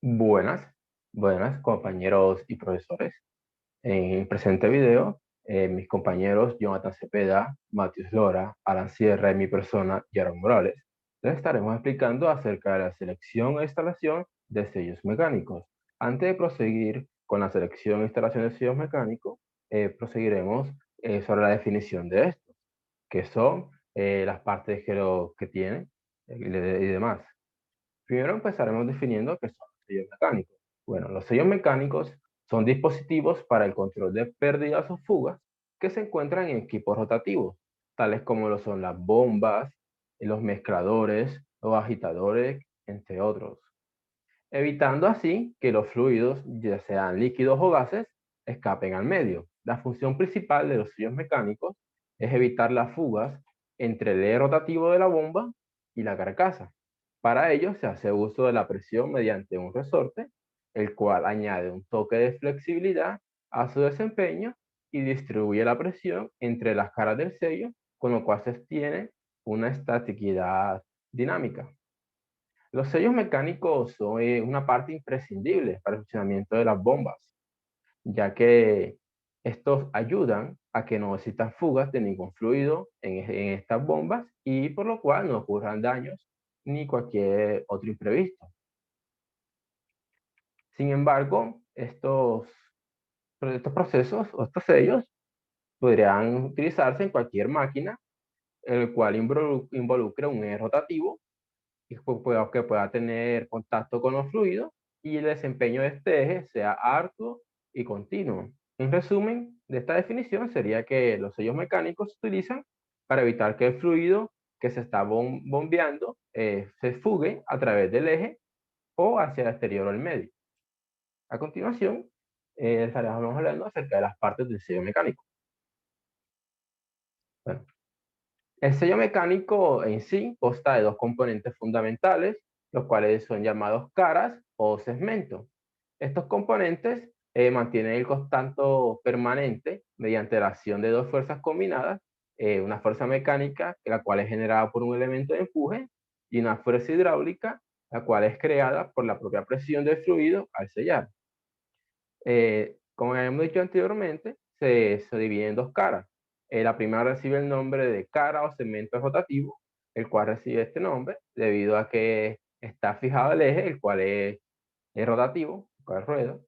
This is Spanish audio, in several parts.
Buenas, buenas compañeros y profesores. En el presente video, mis compañeros Jonathan Cepeda, Matius Lora, Alan Sierra y mi persona, Yaron Morales, les estaremos explicando acerca de la selección e instalación de sellos mecánicos. Antes de proseguir con la selección e instalación de sellos mecánicos, proseguiremos sobre la definición de estos, que son las partes que tienen y demás. Primero empezaremos definiendo qué son los sellos mecánicos. Bueno, los sellos mecánicos son dispositivos para el control de pérdidas o fugas que se encuentran en equipos rotativos, tales como lo son las bombas, los mezcladores, los agitadores, entre otros, evitando así que los fluidos, ya sean líquidos o gases, escapen al medio. La función principal de los sellos mecánicos es evitar las fugas entre el eje rotativo de la bomba y la carcasa. Para ello se hace uso de la presión mediante un resorte, el cual añade un toque de flexibilidad a su desempeño y distribuye la presión entre las caras del sello, con lo cual se obtiene una estaticidad dinámica. Los sellos mecánicos son una parte imprescindible para el funcionamiento de las bombas, ya que estos ayudan a que no existan fugas de ningún fluido en estas bombas y por lo cual no ocurran daños ni cualquier otro imprevisto. Sin embargo, estos procesos o estos sellos podrían utilizarse en cualquier máquina, el cual involucre un eje rotativo y que pueda tener contacto con los fluidos y el desempeño de este eje sea harto y continuo. En resumen, de esta definición sería que los sellos mecánicos se utilizan para evitar que el fluido que se está bombeando se fugue a través del eje o hacia el exterior o el medio. A continuación, estaremos hablando acerca de las partes del sello mecánico. Bueno, el sello mecánico en sí consta de dos componentes fundamentales, los cuales son llamados caras o segmentos. Estos componentes mantienen el constante permanente mediante la acción de dos fuerzas combinadas, una fuerza mecánica, la cual es generada por un elemento de empuje, y una fuerza hidráulica, la cual es creada por la propia presión del fluido al sellar. Como hemos dicho anteriormente, se divide en dos caras. La primera recibe el nombre de cara o segmento rotativo, el cual recibe este nombre debido a que está fijado el eje, el cual es rotativo, el cual rueda.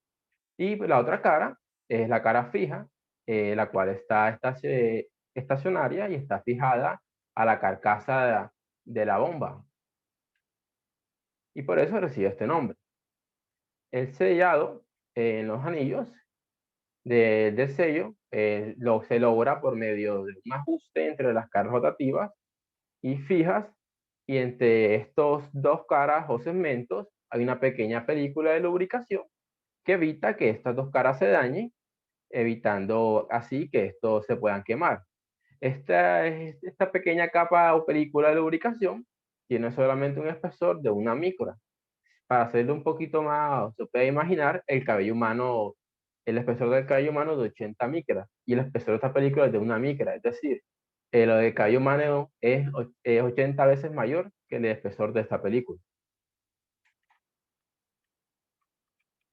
Y la otra cara es la cara fija, la cual está estacionaria y está fijada a la carcasa de la bomba. Y por eso recibe este nombre. El sellado en los anillos del sello se logra por medio de un ajuste entre las caras rotativas y fijas, y entre estos dos caras o segmentos hay una pequeña película de lubricación que evita que estas dos caras se dañen, evitando así que estos se puedan quemar. Esta pequeña capa o película de lubricación tiene solamente un espesor de una micra. Para hacerlo un poquito más, se puede imaginar el cabello humano, el espesor del cabello humano de 80 micras y el espesor de esta película es de una micra, es decir, lo del cabello humano es 80 veces mayor que el espesor de esta película.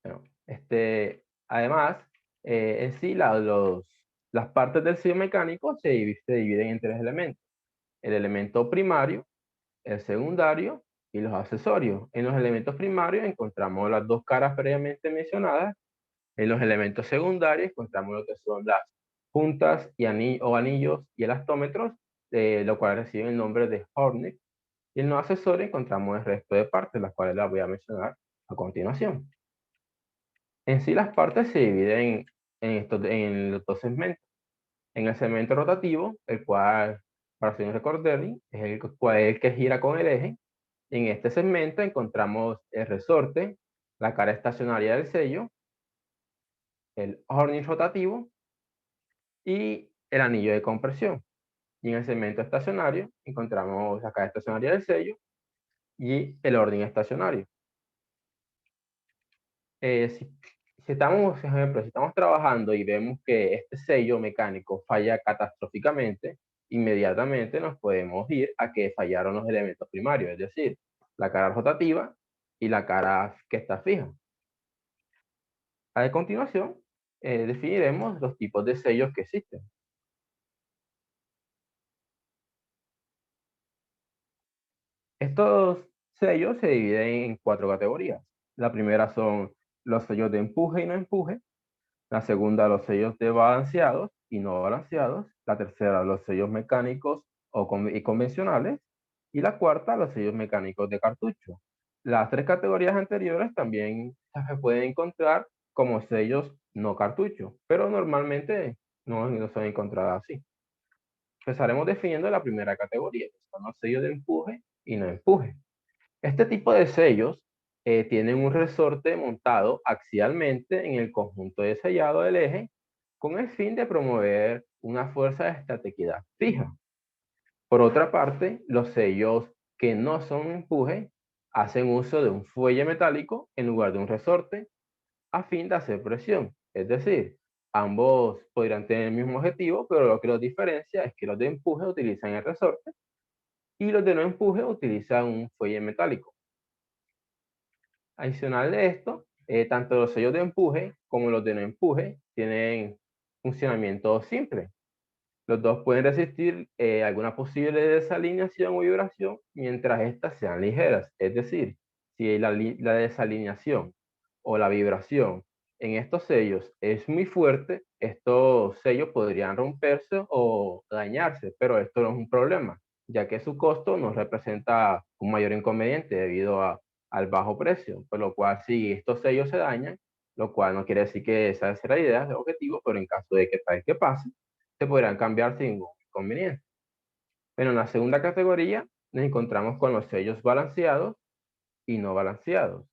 Bueno, además, en sí, las partes del sello mecánico se dividen en tres elementos: el elemento primario, el secundario y los accesorios. En los elementos primarios encontramos las dos caras previamente mencionadas. En los elementos secundarios encontramos lo que son las puntas o anillos y elastómetros, lo cual reciben el nombre de Hornet. Y en los accesorios encontramos el resto de partes, las cuales las voy a mencionar a continuación. En sí, las partes se dividen en los dos segmentos. En el segmento rotativo, el cual, para hacer un recording, es el que gira con el eje. En este segmento encontramos el resorte, la cara estacionaria del sello, el horning rotativo y el anillo de compresión. Y en el segmento estacionario encontramos la cara estacionaria del sello y el orden estacionario. Si estamos, por ejemplo, si estamos trabajando y vemos que este sello mecánico falla catastróficamente, inmediatamente nos podemos ir a que fallaron los elementos primarios, es decir, la cara rotativa y la cara que está fija. A continuación, definiremos los tipos de sellos que existen. Estos sellos se dividen en 4 categorías. La primera son los sellos de empuje y no empuje. La segunda, los sellos de balanceados y no balanceados. La tercera, los sellos mecánicos y convencionales. Y la cuarta, los sellos mecánicos de cartucho. Las 3 categorías anteriores también se pueden encontrar como sellos no cartucho, pero normalmente no son encontradas así. Empezaremos definiendo la primera categoría, que son los sellos de empuje y no empuje. Este tipo de sellos tienen un resorte montado axialmente en el conjunto de sellado del eje con el fin de promover una fuerza de estaticidad fija. Por otra parte, los sellos que no son empuje hacen uso de un fuelle metálico en lugar de un resorte a fin de hacer presión. Es decir, ambos podrían tener el mismo objetivo, pero lo que los diferencia es que los de empuje utilizan el resorte y los de no empuje utilizan un fuelle metálico. Adicional de esto, tanto los sellos de empuje como los de no empuje tienen funcionamiento simple. Los dos pueden resistir alguna posible desalineación o vibración mientras éstas sean ligeras. Es decir, si la desalineación o la vibración en estos sellos es muy fuerte, estos sellos podrían romperse o dañarse, pero esto no es un problema, ya que su costo no representa un mayor inconveniente debido al bajo precio, por lo cual si estos sellos se dañan, lo cual no quiere decir que esa sea la idea, el objetivo, pero en caso de que tal que pase, se podrán cambiar sin ningún inconveniente. Bueno, en la segunda categoría nos encontramos con los sellos balanceados y no balanceados.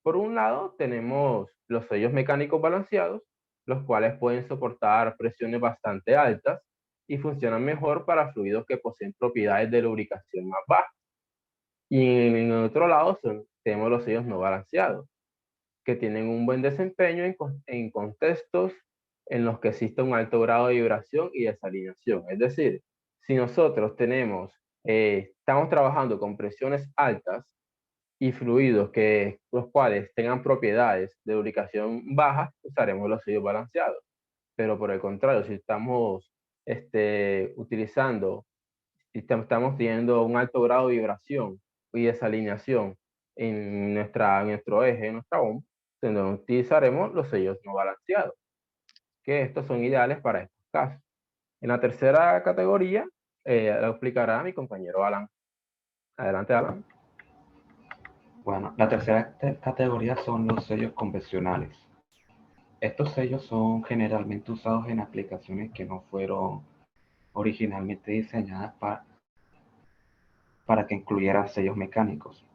Por un lado, tenemos los sellos mecánicos balanceados, los cuales pueden soportar presiones bastante altas y funcionan mejor para fluidos que poseen propiedades de lubricación más bajas. Y en el otro lado tenemos los sellos no balanceados, que tienen un buen desempeño en contextos en los que existe un alto grado de vibración y desalineación. Es decir, si nosotros estamos trabajando con presiones altas y fluidos los cuales tengan propiedades de lubricación bajas, usaremos los sellos balanceados. Pero por el contrario, si estamos utilizando, si estamos teniendo un alto grado de vibración y desalineación en nuestro eje, en nuestra bomba, entonces utilizaremos los sellos no balanceados, que estos son ideales para estos casos. En la tercera categoría, lo explicará mi compañero Alan. Adelante, Alan. Bueno, la tercera categoría son los sellos convencionales. Estos sellos son generalmente usados en aplicaciones que no fueron originalmente diseñadas para que incluyeran sellos mecánicos.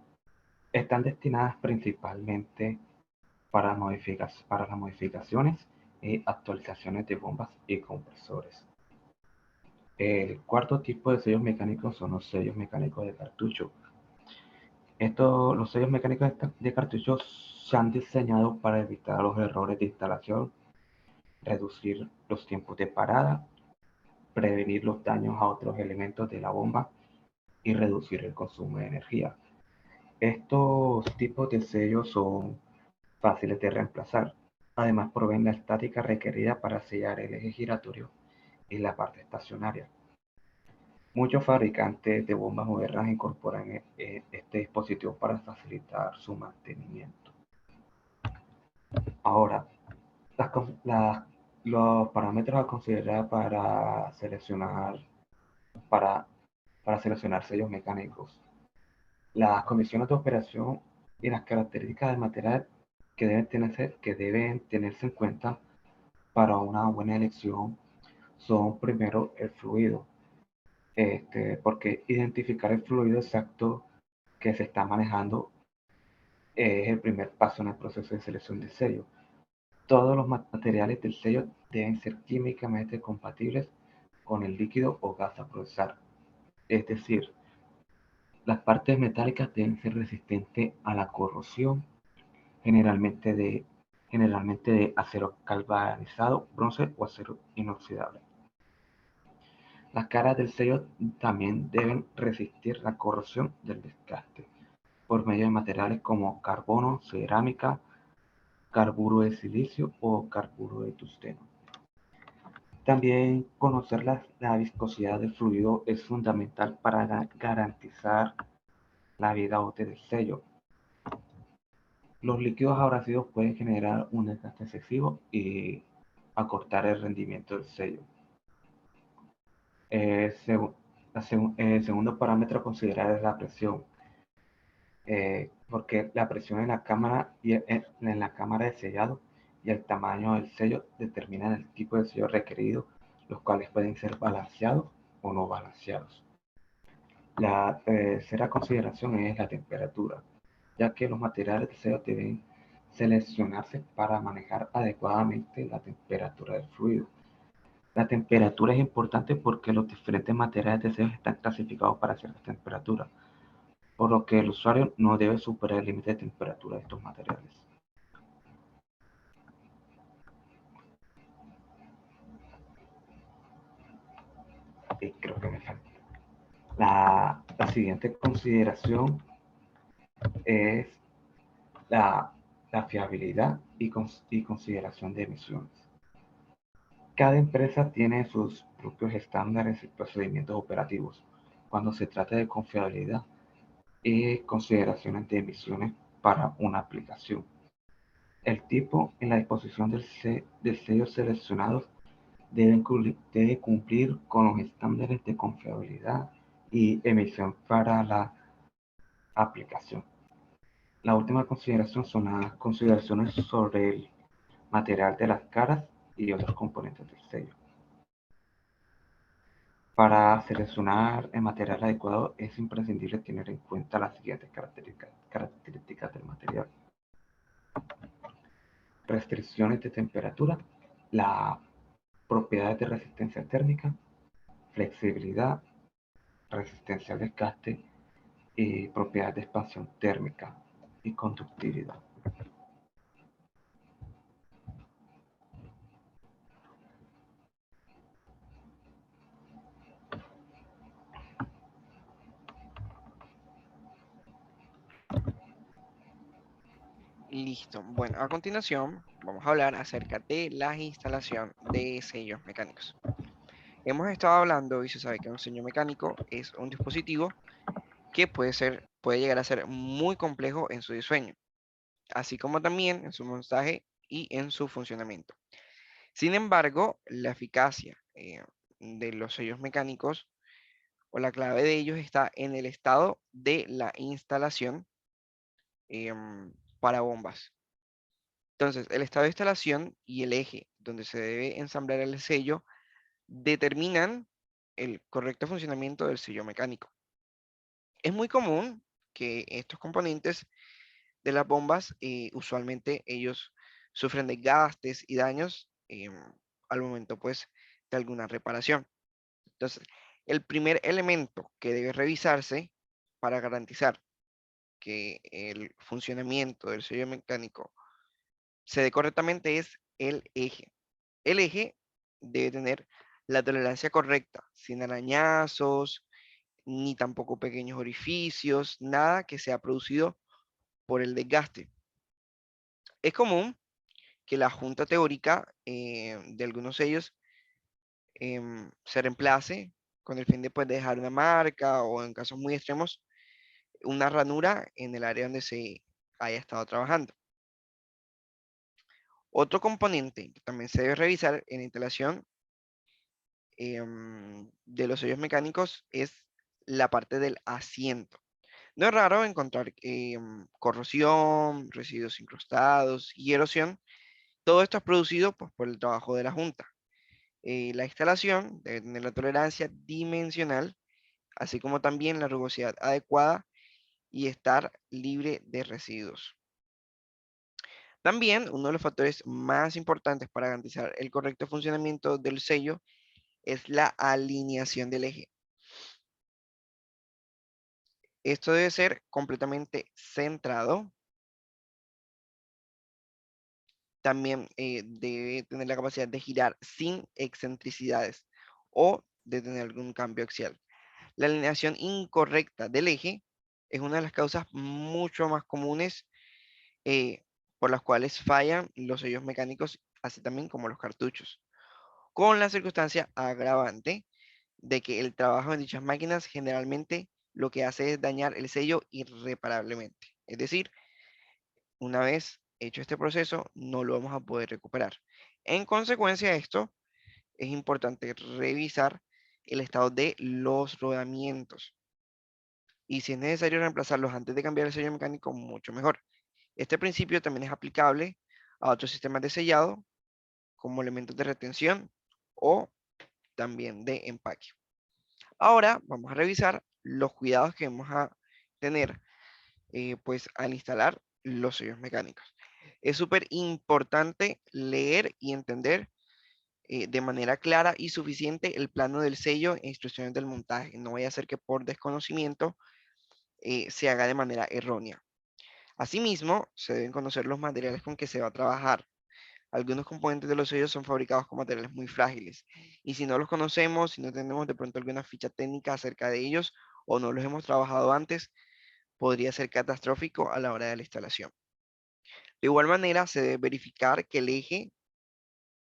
Están destinadas principalmente para las modificaciones y actualizaciones de bombas y compresores. El cuarto tipo de sellos mecánicos son los sellos mecánicos de cartucho. Los sellos mecánicos de cartucho se han diseñado para evitar los errores de instalación, reducir los tiempos de parada, prevenir los daños a otros elementos de la bomba y reducir el consumo de energía. Estos tipos de sellos son fáciles de reemplazar. Además, proveen la estática requerida para sellar el eje giratorio y la parte estacionaria. Muchos fabricantes de bombas modernas incorporan este dispositivo para facilitar su mantenimiento. Ahora, los parámetros a considerar para, para seleccionar sellos mecánicos. Las condiciones de operación y las características del material que deben tenerse en cuenta para una buena elección son primero el fluido, porque identificar el fluido exacto que se está manejando es el primer paso en el proceso de selección de sello. Todos los materiales del sello deben ser químicamente compatibles con el líquido o gas a procesar. Es decir, las partes metálicas deben ser resistentes a la corrosión, generalmente de acero galvanizado, bronce o acero inoxidable. Las caras del sello también deben resistir la corrosión del desgaste. por medio de materiales como carbono, cerámica, carburo de silicio o carburo de tungsteno. También conocer la viscosidad del fluido es fundamental para garantizar la vida útil del sello. Los líquidos abrasivos pueden generar un desgaste excesivo y acortar el rendimiento del sello. El segundo parámetro a considerar es la presión, porque la presión en la cámara en la cámara de sellado y el tamaño del sello determinan el tipo de sello requerido, los cuales pueden ser balanceados o no balanceados. La tercera consideración es la temperatura, ya que los materiales de sello deben seleccionarse para manejar adecuadamente la temperatura del fluido. La temperatura es importante porque los diferentes materiales de sello están clasificados para ciertas temperaturas, por lo que el usuario no debe superar el límite de temperatura de estos materiales. Y creo que me falta. La siguiente consideración es la, la fiabilidad y consideración de emisiones. Cada empresa tiene sus propios estándares y procedimientos operativos cuando se trata de confiabilidad y consideraciones de emisiones para una aplicación. El tipo y la disposición del sello seleccionados debe cumplir con los estándares de confiabilidad y emisión para la aplicación. La última consideración son las consideraciones sobre el material de las caras y otros componentes del sello. Para seleccionar el material adecuado es imprescindible tener en cuenta las siguientes características del material. Restricciones de temperatura, la propiedades de resistencia térmica, flexibilidad, resistencia al desgaste y propiedades de expansión térmica y conductividad. Listo. Bueno, a continuación vamos a hablar acerca de la instalación de sellos mecánicos. Hemos estado hablando y se sabe que un sello mecánico es un dispositivo que puede llegar a ser muy complejo en su diseño, así como también en su montaje y en su funcionamiento. Sin embargo, la eficacia de los sellos mecánicos o la clave de ellos está en el estado de la instalación para bombas. Entonces, el estado de instalación y el eje donde se debe ensamblar el sello determinan el correcto funcionamiento del sello mecánico. Es muy común que estos componentes de las bombas, usualmente ellos sufren desgastes y daños al momento pues de alguna reparación. Entonces, el primer elemento que debe revisarse para garantizar que el funcionamiento del sello mecánico se dé correctamente es el eje. El eje debe tener la tolerancia correcta, sin arañazos, ni tampoco pequeños orificios, nada que sea producido por el desgaste. Es común que la junta teórica de algunos sellos se reemplace con el fin de pues, dejar una marca o en casos muy extremos una ranura en el área donde se haya estado trabajando. Otro componente que también se debe revisar en la instalación de los sellos mecánicos es la parte del asiento. No es raro encontrar corrosión, residuos incrustados y erosión. Todo esto es producido pues, por el trabajo de la junta. La instalación debe tener la tolerancia dimensional, así como también la rugosidad adecuada y estar libre de residuos. También uno de los factores más importantes para garantizar el correcto funcionamiento del sello es la alineación del eje. Esto debe ser completamente centrado. También debe tener la capacidad de girar sin excentricidades o de tener algún cambio axial. La alineación incorrecta del eje es una de las causas mucho más comunes por las cuales fallan los sellos mecánicos, así también como los cartuchos, con la circunstancia agravante de que el trabajo en dichas máquinas generalmente lo que hace es dañar el sello irreparablemente. Es decir, una vez hecho este proceso, no lo vamos a poder recuperar. En consecuencia de esto, es importante revisar el estado de los rodamientos. Y si es necesario reemplazarlos antes de cambiar el sello mecánico, mucho mejor. Este principio también es aplicable a otros sistemas de sellado, como elementos de retención o también de empaque. Ahora vamos a revisar los cuidados que vamos a tener pues al instalar los sellos mecánicos. Es súper importante leer y entender de manera clara y suficiente el plano del sello e instrucciones del montaje. No vaya a ser que por desconocimiento se haga de manera errónea. Asimismo, se deben conocer los materiales con que se va a trabajar. Algunos componentes de los sellos son fabricados con materiales muy frágiles y si no los conocemos, si no tenemos de pronto alguna ficha técnica acerca de ellos o no los hemos trabajado antes, podría ser catastrófico a la hora de la instalación. De igual manera, se debe verificar que el eje,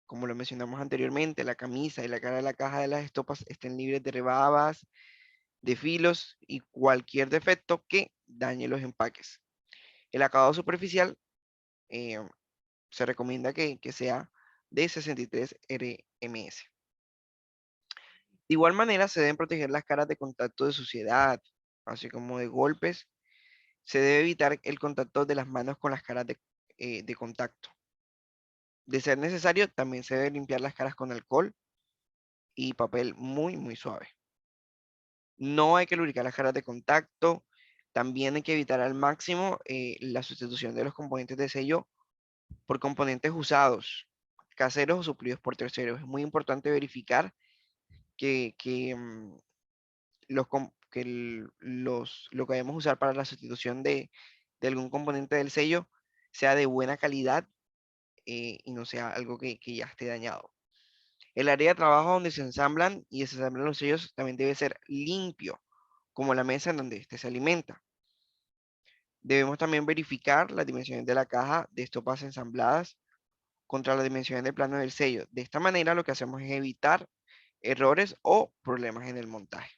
como lo mencionamos anteriormente, la camisa y la cara de la caja de las estopas estén libres de rebabas, de filos y cualquier defecto que dañe los empaques. El acabado superficial eh, se recomienda que sea de 63 RMS. De igual manera, se deben proteger las caras de contacto de suciedad, así como de golpes. Se debe evitar el contacto de las manos con las caras de contacto. De ser necesario, también se debe limpiar las caras con alcohol y papel muy suave. No hay que lubricar las caras de contacto. También hay que evitar al máximo la sustitución de los componentes de sello por componentes usados, caseros o suplidos por terceros. Es muy importante verificar que lo que vayamos a usar para la sustitución de algún componente del sello sea de buena calidad y no sea algo que ya esté dañado. El área de trabajo donde se ensamblan y desensamblan los sellos también debe ser limpio, como la mesa en donde éste se alimenta. Debemos también verificar las dimensiones de la caja de estopas ensambladas contra las dimensiones del plano del sello. De esta manera lo que hacemos es evitar errores o problemas en el montaje.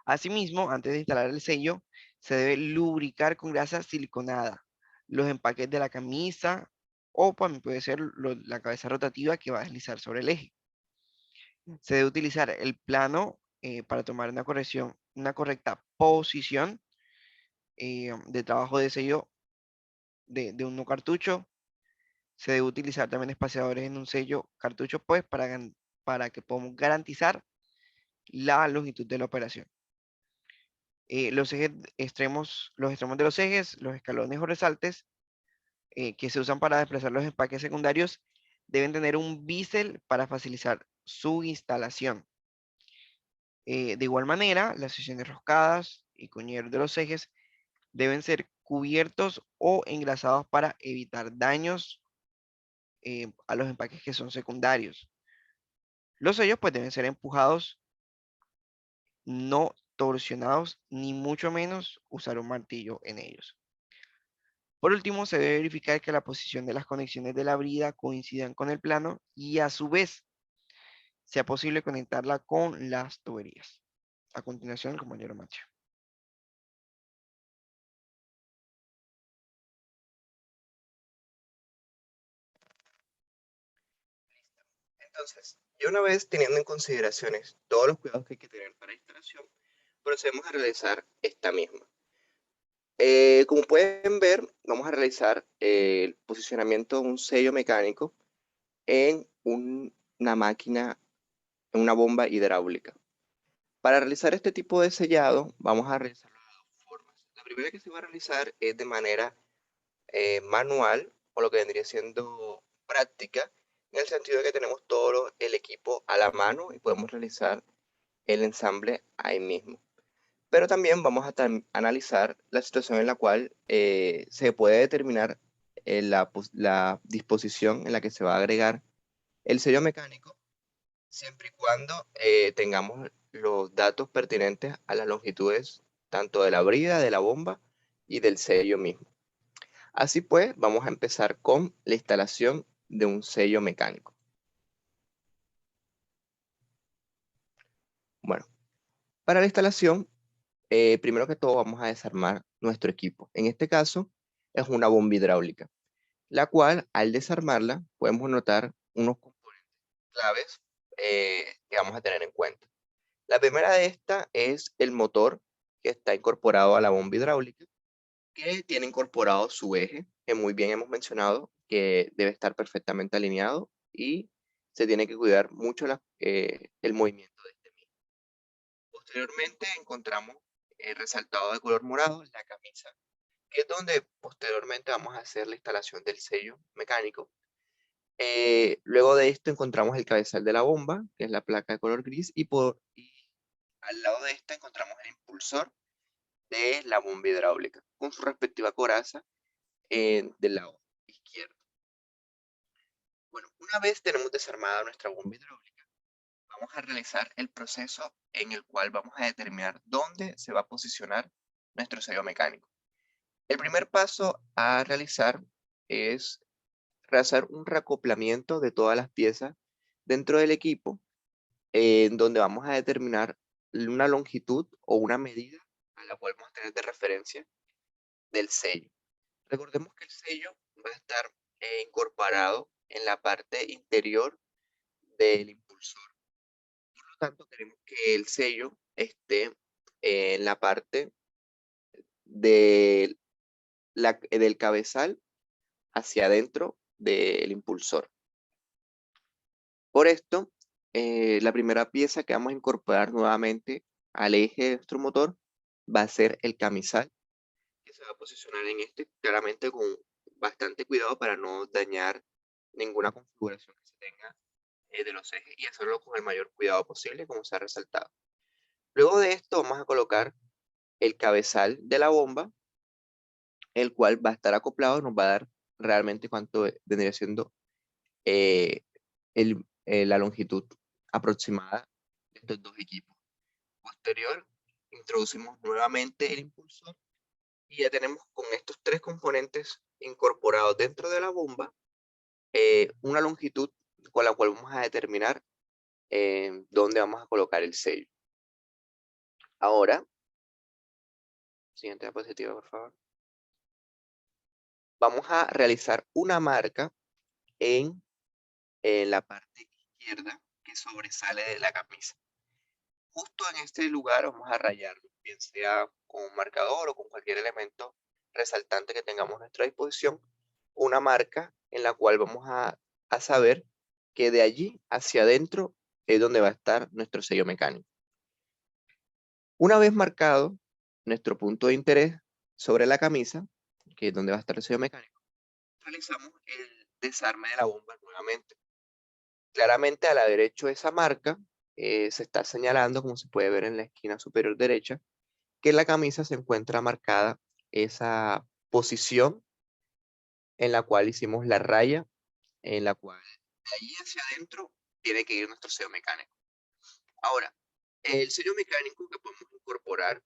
Asimismo, antes de instalar el sello, se debe lubricar con grasa siliconada los empaques de la camisa o también puede ser la cabeza rotativa que va a deslizar sobre el eje. Se debe utilizar el plano para tomar una correcta posición de trabajo de sello de un no cartucho. Se debe utilizar también espaciadores en un sello cartucho, pues, para que podamos garantizar la longitud de la operación. Los extremos de los ejes, los escalones o resaltes que se usan para desplazar los empaques secundarios deben tener un bisel para facilitar su instalación. De igual manera, las secciones roscadas y cuñeros de los ejes deben ser cubiertos o engrasados para evitar daños a los empaques que son secundarios. Los sellos pues deben ser empujados, no torsionados, ni mucho menos usar un martillo en ellos. Por último, se debe verificar que la posición de las conexiones de la brida coincidan con el plano y a su vez sea posible conectarla con las tuberías. A continuación, el compañero Mateo. Entonces, ya una vez teniendo en consideraciones todos los cuidados que hay que tener para la instalación, procedemos a realizar esta misma. Como pueden ver, vamos a realizar el posicionamiento de un sello mecánico en una máquina, en una bomba hidráulica. Para realizar este tipo de sellado, vamos a realizarlo de dos formas. La primera que se va a realizar es de manera manual, o lo que vendría siendo práctica, en el sentido de que tenemos todo el equipo a la mano y podemos realizar el ensamble ahí mismo. Pero también vamos a analizar la situación en la cual se puede determinar la disposición en la que se va a agregar el sello mecánico, siempre y cuando tengamos los datos pertinentes a las longitudes tanto de la brida, de la bomba y del sello mismo. Así pues, vamos a empezar con la instalación de un sello mecánico. Bueno, para la instalación, primero que todo vamos a desarmar nuestro equipo. En este caso, es una bomba hidráulica, la cual al desarmarla podemos notar unos componentes claves que vamos a tener en cuenta. La primera de estas es el motor que está incorporado a la bomba hidráulica, que tiene incorporado su eje, que muy bien hemos mencionado que debe estar perfectamente alineado y se tiene que cuidar mucho el movimiento de este mismo. Posteriormente encontramos resaltado de color morado la camisa, que es donde posteriormente vamos a hacer la instalación del sello mecánico. Luego de esto encontramos el cabezal de la bomba, que es la placa de color gris, y al lado de esta encontramos el impulsor de la bomba hidráulica, con su respectiva coraza del lado izquierdo. Bueno, una vez tenemos desarmada nuestra bomba hidráulica, vamos a realizar el proceso en el cual vamos a determinar dónde se va a posicionar nuestro sello mecánico. El primer paso a realizar es realizar un reacoplamiento de todas las piezas dentro del equipo, en donde vamos a determinar una longitud o una medida a la cual vamos a tener de referencia del sello. Recordemos que el sello va a estar incorporado en la parte interior del impulsor. Por lo tanto, queremos que el sello esté en la parte del cabezal hacia adentro del impulsor. Por esto, la primera pieza que vamos a incorporar nuevamente al eje de nuestro motor va a ser el camisal, que se va a posicionar en este claramente con bastante cuidado para no dañar ninguna configuración que se tenga de los ejes y hacerlo con el mayor cuidado posible, como se ha resaltado. Luego de esto vamos a colocar el cabezal de la bomba, el cual va a estar acoplado, nos va a dar realmente cuánto vendría siendo eh, la longitud aproximada de estos dos equipos. Posterior, introducimos nuevamente el impulsor y ya tenemos con estos tres componentes incorporados dentro de la bomba una longitud con la cual vamos a determinar dónde vamos a colocar el sello. Ahora, siguiente diapositiva, por favor. Vamos a realizar una marca en la parte izquierda que sobresale de la camisa. Justo en este lugar vamos a rayarlo, bien sea con un marcador o con cualquier elemento resaltante que tengamos a nuestra disposición, una marca en la cual vamos a saber que de allí hacia adentro es donde va a estar nuestro sello mecánico. Una vez marcado nuestro punto de interés sobre la camisa, que es donde va a estar el sello mecánico, realizamos el desarme de la bomba nuevamente. Claramente al haber hecho esa marca, se está señalando, como se puede ver en la esquina superior derecha, que en la camisa se encuentra marcada esa posición en la cual hicimos la raya, en la cual de ahí hacia adentro tiene que ir nuestro sello mecánico. Ahora, el sello mecánico que podemos incorporar,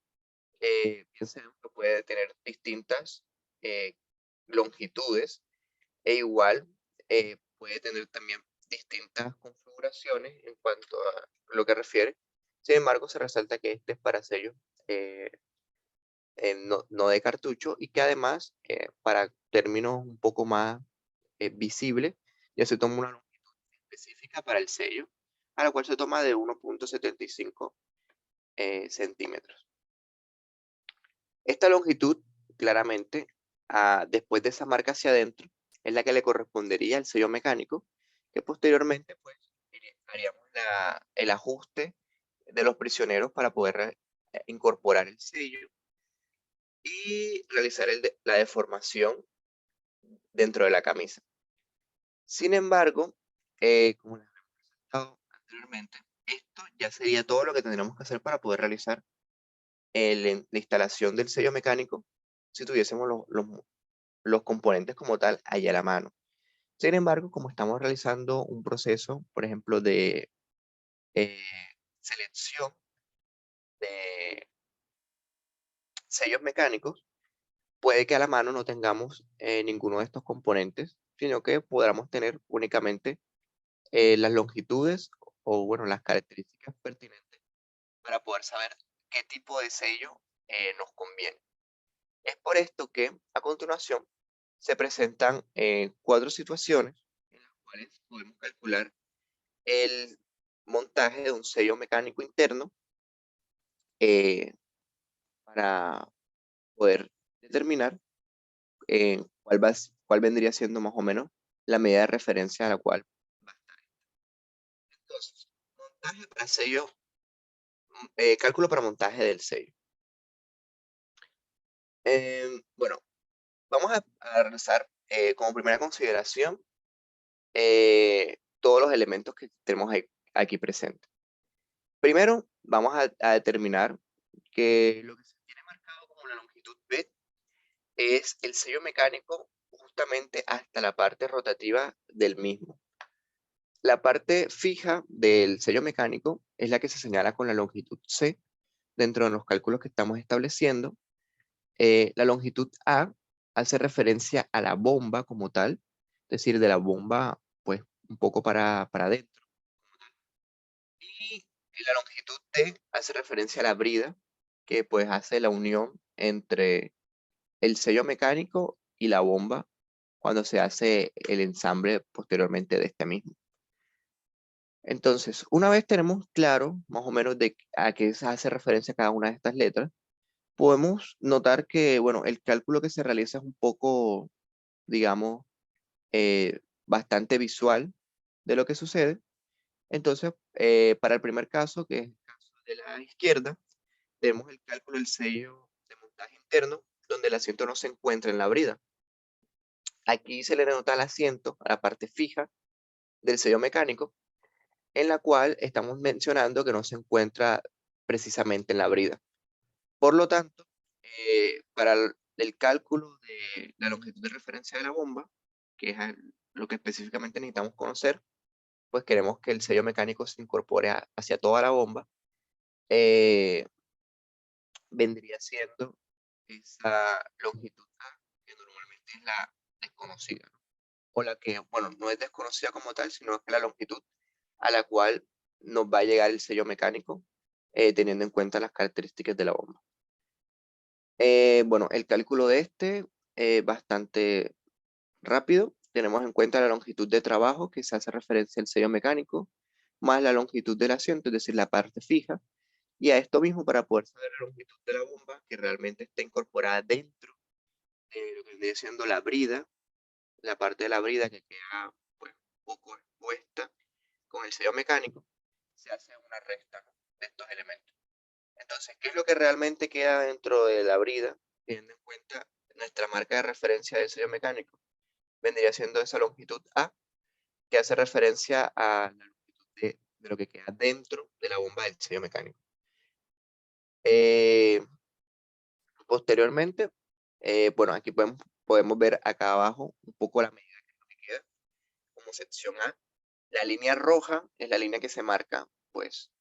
bien sabemos que puede tener distintas longitudes e igual puede tener también distintas configuraciones en cuanto a lo que refiere. Sin embargo, se resalta que este es para sellos no de cartucho y que además, para términos un poco más visibles, ya se toma una longitud específica para el sello, a la cual se toma de 1.75 centímetros. Esta longitud, claramente, después de esa marca hacia adentro, es la que le correspondería al sello mecánico, que posteriormente pues, haríamos el ajuste de los prisioneros para poder incorporar el sello y realizar la deformación dentro de la camisa. Sin embargo, como les hemos presentado anteriormente, esto ya sería todo lo que tendríamos que hacer para poder realizar la instalación del sello mecánico si tuviésemos los componentes como tal allá a la mano. Sin embargo, como estamos realizando un proceso, por ejemplo, de selección de sellos mecánicos, puede que a la mano no tengamos ninguno de estos componentes, sino que podamos tener únicamente las longitudes o, bueno, las características pertinentes para poder saber qué tipo de sello nos conviene. Es por esto que a continuación se presentan 4 situaciones en las cuales podemos calcular el montaje de un sello mecánico interno para poder determinar cuál vendría siendo más o menos la medida de referencia a la cual va a estar. Entonces, montaje para sello, cálculo para montaje del sello. Bueno, vamos a realizar como primera consideración todos los elementos que tenemos aquí presentes. Primero, vamos a determinar que lo que se tiene marcado como la longitud B es el sello mecánico justamente hasta la parte rotativa del mismo. La parte fija del sello mecánico es la que se señala con la longitud C dentro de los cálculos que estamos estableciendo. La longitud A hace referencia a la bomba como tal, es decir, de la bomba pues un poco para adentro. Y la longitud D hace referencia a la brida, que pues hace la unión entre el sello mecánico y la bomba cuando se hace el ensamble posteriormente de este mismo. Entonces, una vez tenemos claro más o menos a qué se hace referencia cada una de estas letras, podemos notar que, bueno, el cálculo que se realiza es un poco, digamos, bastante visual de lo que sucede. Entonces, para el primer caso, que es el caso de la izquierda, tenemos el cálculo del sello de montaje interno, donde el asiento no se encuentra en la brida. Aquí se le denota al asiento, a la parte fija del sello mecánico, en la cual estamos mencionando que no se encuentra precisamente en la brida. Por lo tanto, para el cálculo de la longitud de referencia de la bomba, que es lo que específicamente necesitamos conocer, pues queremos que el sello mecánico se incorpore hacia toda la bomba, vendría siendo esa longitud A, que normalmente es la desconocida, ¿no? O la que, bueno, no es desconocida como tal, sino que la longitud a la cual nos va a llegar el sello mecánico, teniendo en cuenta las características de la bomba. Bueno, el cálculo de este es bastante rápido. Tenemos en cuenta la longitud de trabajo, que se hace referencia al sello mecánico, más la longitud del asiento, es decir, la parte fija. Y a esto mismo, para poder saber la longitud de la bomba, que realmente está incorporada dentro de lo que viene siendo la brida, la parte de la brida que queda pues, un poco expuesta con el sello mecánico, se hace una resta, ¿no?, de estos elementos. Entonces, ¿qué es lo que realmente queda dentro de la brida, teniendo en cuenta nuestra marca de referencia del sello mecánico? Vendría siendo esa longitud A, que hace referencia a la longitud de lo que queda dentro de la bomba del sello mecánico. Posteriormente, bueno, aquí podemos ver acá abajo un poco la medida que queda como sección A. La línea roja es la línea que se marca, pues,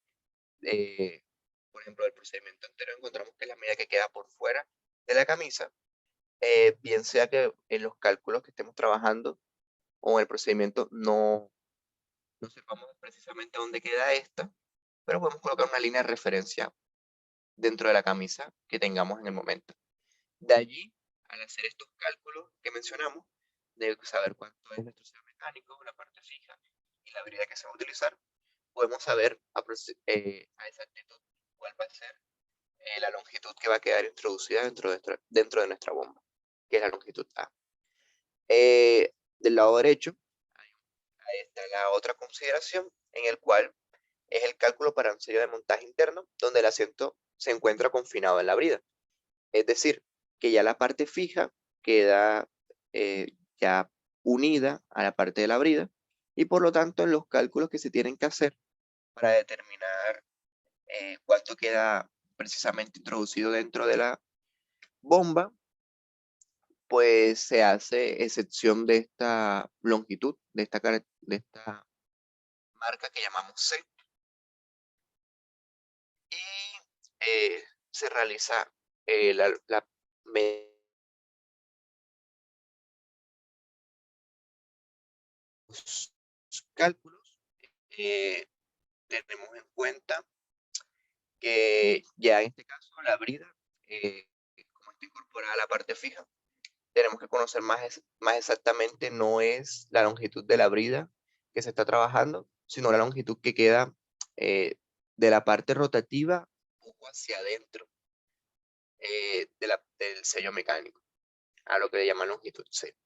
por ejemplo, del procedimiento entero encontramos que es la medida que queda por fuera de la camisa, bien sea que en los cálculos que estemos trabajando o en el procedimiento no sepamos precisamente dónde queda esta, pero podemos colocar una línea de referencia dentro de la camisa que tengamos en el momento. De allí, al hacer estos cálculos que mencionamos, de saber cuánto es nuestro sello mecánico, la parte fija y la brida que se va a utilizar, podemos saber a exactitud cuál va a ser la longitud que va a quedar introducida dentro de nuestra bomba, que es la longitud A. Del lado derecho, ahí está la otra consideración, en el cual es el cálculo para un sello de montaje interno, donde el asiento se encuentra confinado en la brida. Es decir, que ya la parte fija queda ya unida a la parte de la brida, y por lo tanto en los cálculos que se tienen que hacer para determinar cuánto queda precisamente introducido dentro de la bomba, pues se hace excepción de esta longitud, de esta marca que llamamos C, y se realiza la cálculos, tenemos en cuenta que ya en este caso la brida, como está incorporada a la parte fija, tenemos que conocer más exactamente, no es la longitud de la brida que se está trabajando, sino la longitud que queda de la parte rotativa un poco hacia adentro del sello mecánico, a lo que le llaman longitud C.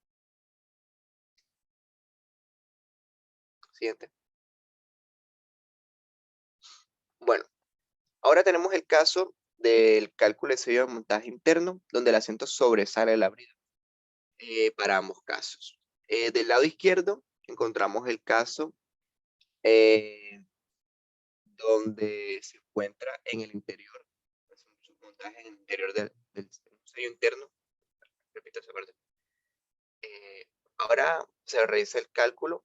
Siguiente. Bueno, ahora tenemos el caso del cálculo de sello de montaje interno, donde el asiento sobresale de la brida para ambos casos. Del lado izquierdo encontramos el caso donde se encuentra en el interior, su montaje en el interior del sello interno. Repito esa parte. Ahora se realiza el cálculo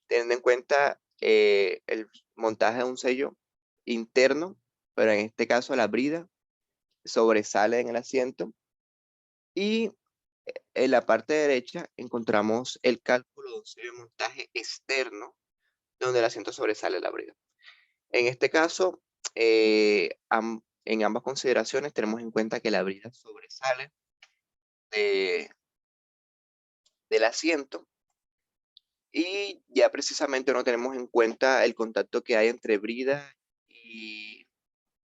teniendo en cuenta el montaje de un sello interno, pero en este caso la brida sobresale en el asiento, y en la parte derecha encontramos el cálculo de un sello de montaje externo donde el asiento sobresale la brida. En este caso, en ambas consideraciones tenemos en cuenta que la brida sobresale del asiento, y ya precisamente no tenemos en cuenta el contacto que hay entre brida y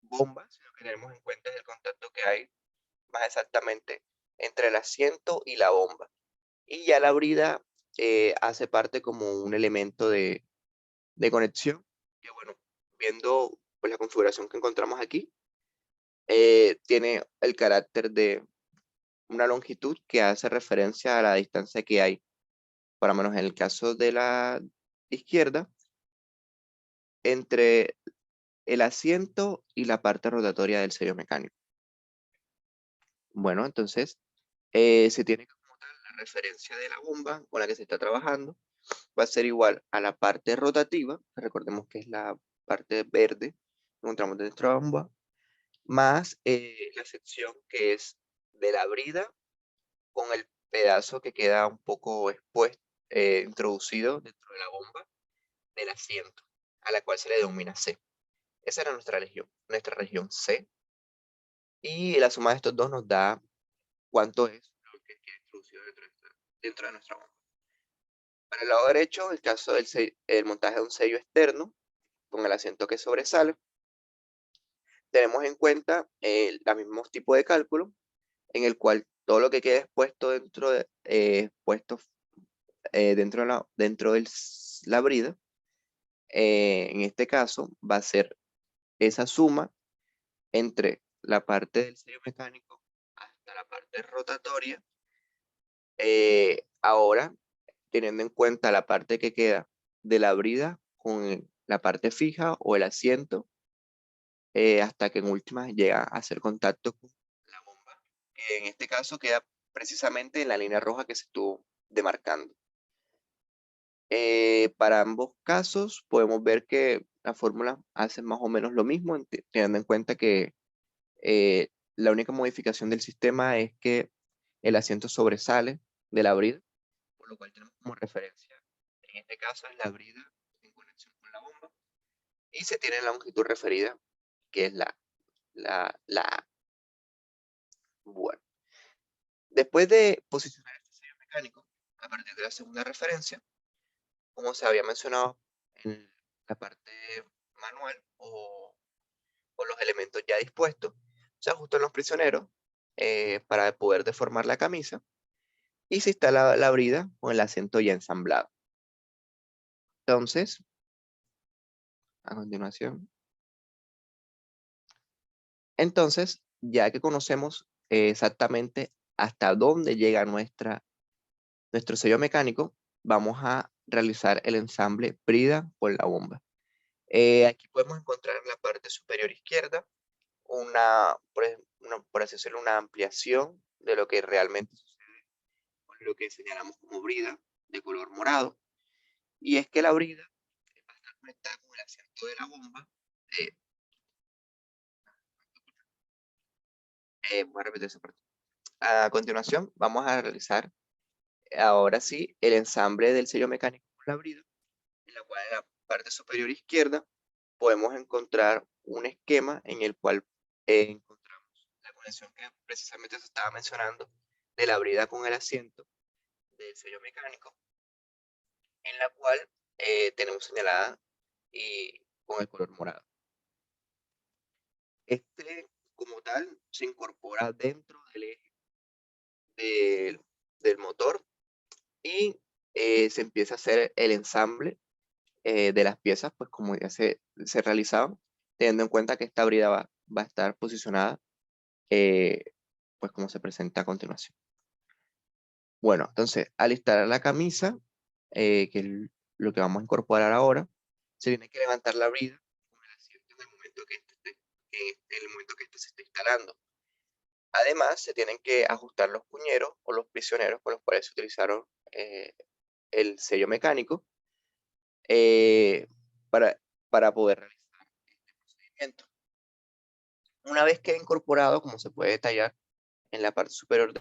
bomba, sino que tenemos en cuenta el contacto que hay más exactamente entre el asiento y la bomba. Y ya la brida hace parte como un elemento de conexión, que bueno, viendo pues, la configuración que encontramos aquí, tiene el carácter de una longitud que hace referencia a la distancia que hay, por lo menos en el caso de la izquierda, entre el asiento y la parte rotatoria del sello mecánico. Bueno, entonces se tiene como tal la referencia de la bomba con la que se está trabajando, va a ser igual a la parte rotativa, recordemos que es la parte verde que encontramos dentro de la bomba, más la sección que es de la brida con el pedazo que queda un poco expuesto, introducido dentro de la bomba del asiento, a la cual se le denomina C. Esa era nuestra región C, y la suma de estos dos nos da cuánto es lo que queda introducido dentro de nuestra bomba. Para el lado derecho, el caso del montaje de un sello externo con el asiento que sobresale, tenemos en cuenta el mismo tipo de cálculo, en el cual todo lo que quede expuesto dentro de la brida, en este caso va a ser esa suma entre la parte del sello mecánico hasta la parte rotatoria, ahora teniendo en cuenta la parte que queda de la brida con la parte fija o el asiento, hasta que en última llega a hacer contacto con la bomba, que en este caso queda precisamente en la línea roja que se estuvo demarcando. Para ambos casos podemos ver que la fórmula hace más o menos lo mismo, teniendo en cuenta que la única modificación del sistema es que el asiento sobresale de la brida, por lo cual tenemos como referencia, en este caso es la brida en conexión con la bomba, y se tiene la longitud referida, que es la A. Bueno, después de posicionar este sello mecánico a partir de la segunda referencia, como se había mencionado en la parte manual o con los elementos ya dispuestos, se ajustan los prisioneros para poder deformar la camisa, y se instala la brida con el asiento ya ensamblado. Entonces, a continuación, ya que conocemos exactamente hasta dónde llega nuestro sello mecánico, vamos a realizar el ensamble brida con la bomba. Aquí podemos encontrar en la parte superior izquierda por así decirlo, una ampliación de lo que realmente sucede con lo que señalamos como brida de color morado, y es que la brida va a estar conectada con el asiento de la bomba voy a repetir esa parte. A continuación, vamos a realizar ahora sí el ensamble del sello mecánico con la brida, en la cual en la parte superior izquierda podemos encontrar un esquema en el cual encontramos la conexión que precisamente se estaba mencionando de la brida con el asiento del sello mecánico, en la cual tenemos señalada y con el color morado. Este, como tal, se incorpora dentro del eje del motor y se empieza a hacer el ensamble de las piezas, pues como ya se realizaban, teniendo en cuenta que esta brida va a estar posicionada, pues como se presenta a continuación. Bueno, entonces, al instalar la camisa, que es lo que vamos a incorporar ahora, se tiene que levantar la brida con el asiento en el momento que este se esté instalando. Además, se tienen que ajustar los puñeros o los prisioneros con los cuales se utilizaron el sello mecánico para poder realizar este procedimiento. Una vez que incorporado, como se puede detallar en la parte superior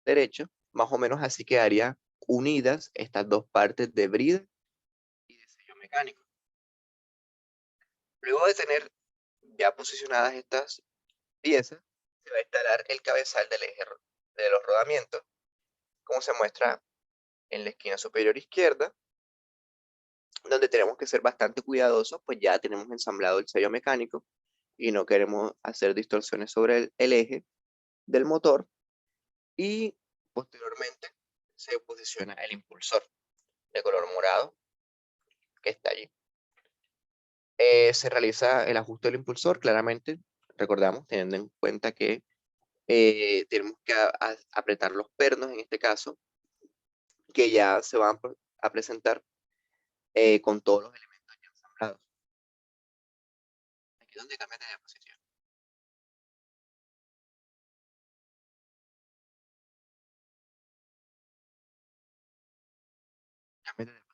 derecha, más o menos así quedarían unidas estas dos partes de brida y de sello mecánico. Luego de tener ya posicionadas estas piezas, se va a instalar el cabezal del eje de los rodamientos, como se muestra en la esquina superior izquierda, donde tenemos que ser bastante cuidadosos, pues ya tenemos ensamblado el sello mecánico y no queremos hacer distorsiones sobre el eje del motor, y posteriormente se posiciona el impulsor de color morado que está allí. Se realiza el ajuste del impulsor, claramente, recordamos, teniendo en cuenta que tenemos que apretar los pernos en este caso, que ya se van a presentar con todos los elementos ya ensamblados. Aquí es donde cambia de posición. Cambia de posición.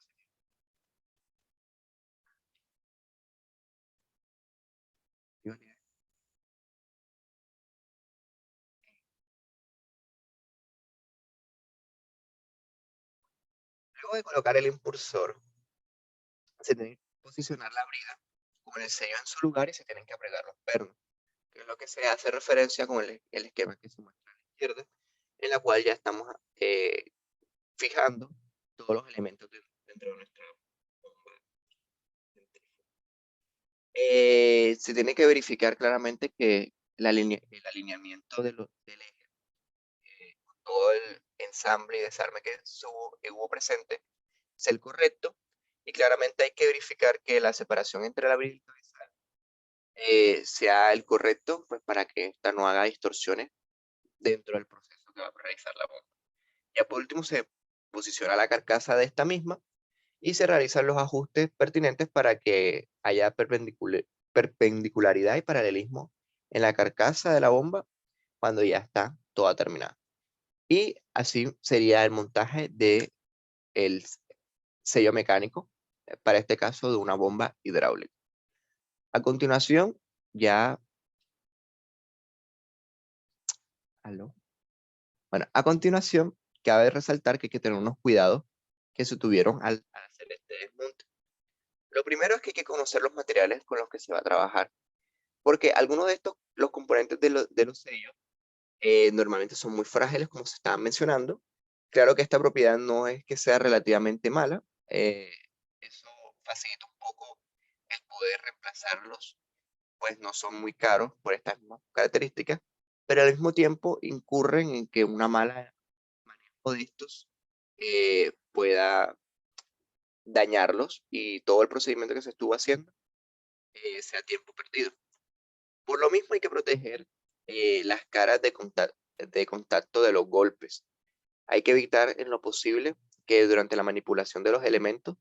Luego de colocar el impulsor, se tiene que posicionar la brida con el sello en su lugar y se tienen que apretar los pernos, que es lo que se hace referencia con el esquema que se muestra a la izquierda, en la cual ya estamos fijando todos los elementos dentro de nuestra bomba centrífuga. Se tiene que verificar claramente que el alineamiento del eje, todo el ensamble y desarme que hubo presente, es el correcto, y claramente hay que verificar que la separación entre la brida y el cabezal sea el correcto, pues para que esta no haga distorsiones dentro del proceso que va a realizar la bomba. Ya por último se posiciona la carcasa de esta misma y se realizan los ajustes pertinentes para que haya perpendicularidad y paralelismo en la carcasa de la bomba cuando ya está toda terminada. Y así sería el montaje del sello mecánico, para este caso de una bomba hidráulica. A continuación, ya... ¿Aló? Bueno, a continuación, cabe resaltar que hay que tener unos cuidados que se tuvieron al hacer este desmonte. Lo primero es que hay que conocer los materiales con los que se va a trabajar, porque algunos de estos, los componentes de los sellos, normalmente son muy frágiles, como se estaban mencionando. Claro que esta propiedad no es que sea relativamente mala, eso facilita un poco el poder reemplazarlos, pues no son muy caros por estas mismas características, pero al mismo tiempo incurren en que una mala manejo de estos pueda dañarlos y todo el procedimiento que se estuvo haciendo sea tiempo perdido. Por lo mismo hay que proteger las caras de contacto de los golpes. Hay que evitar en lo posible que durante la manipulación de los elementos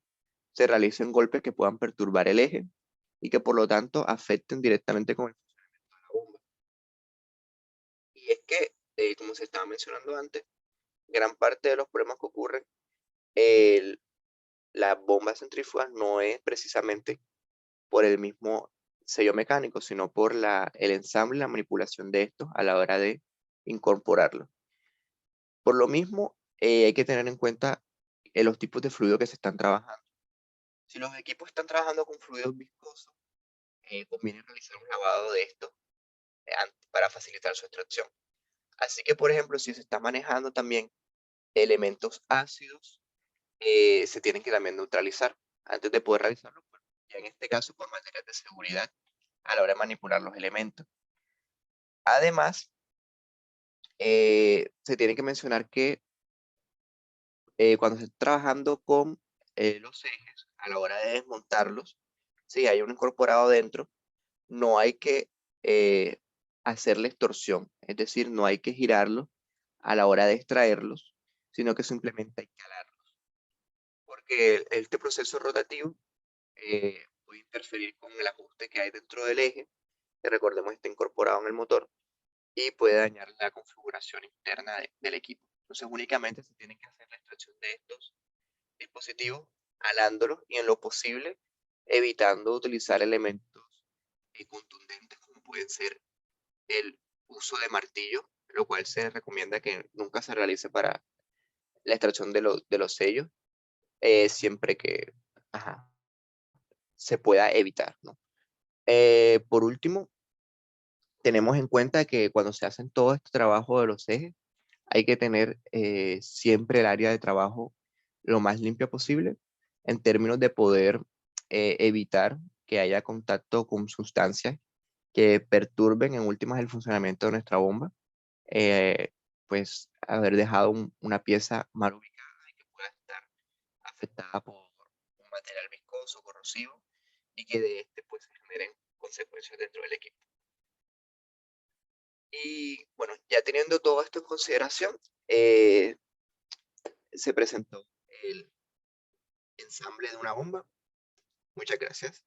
se realicen golpes que puedan perturbar el eje y que por lo tanto afecten directamente con el funcionamiento de la bomba. Y es que, como se estaba mencionando antes, gran parte de los problemas que ocurren las bombas centrífugas no es precisamente por el mismo sello mecánico, sino por el ensamble y la manipulación de estos a la hora de incorporarlo. Por lo mismo, hay que tener en cuenta los tipos de fluido que se están trabajando. Si los equipos están trabajando con fluidos viscosos, conviene realizar un lavado de estos para facilitar su extracción. Así que, por ejemplo, si se está manejando también elementos ácidos, se tienen que también neutralizar antes de poder realizarlo, pues, ya en este caso por materias de seguridad a la hora de manipular los elementos. Además, se tiene que mencionar que cuando se está trabajando con los ejes, a la hora de desmontarlos, si hay un incorporado dentro, no hay que hacerles torsión, es decir, no hay que girarlos a la hora de extraerlos, sino que simplemente hay que alarlos, porque este proceso rotativo puede interferir con el ajuste que hay dentro del eje, que recordemos está incorporado en el motor, y puede dañar la configuración interna del equipo. Entonces únicamente se tiene que hacer la extracción de estos dispositivos alándolos y en lo posible evitando utilizar elementos contundentes como pueden ser el uso de martillo, lo cual se recomienda que nunca se realice para la extracción de los sellos, siempre que se pueda evitar, ¿no? Por último, tenemos en cuenta que cuando se hacen todo este trabajo de los ejes, hay que tener siempre el área de trabajo lo más limpia posible en términos de poder evitar que haya contacto con sustancias que perturben en últimas el funcionamiento de nuestra bomba, pues haber dejado una pieza mal ubicada y que pueda estar afectada por un material viscoso, corrosivo, y que de este pues se generen consecuencias dentro del equipo. Y bueno, ya teniendo todo esto en consideración, se presentó el ensamble de una bomba. Muchas gracias.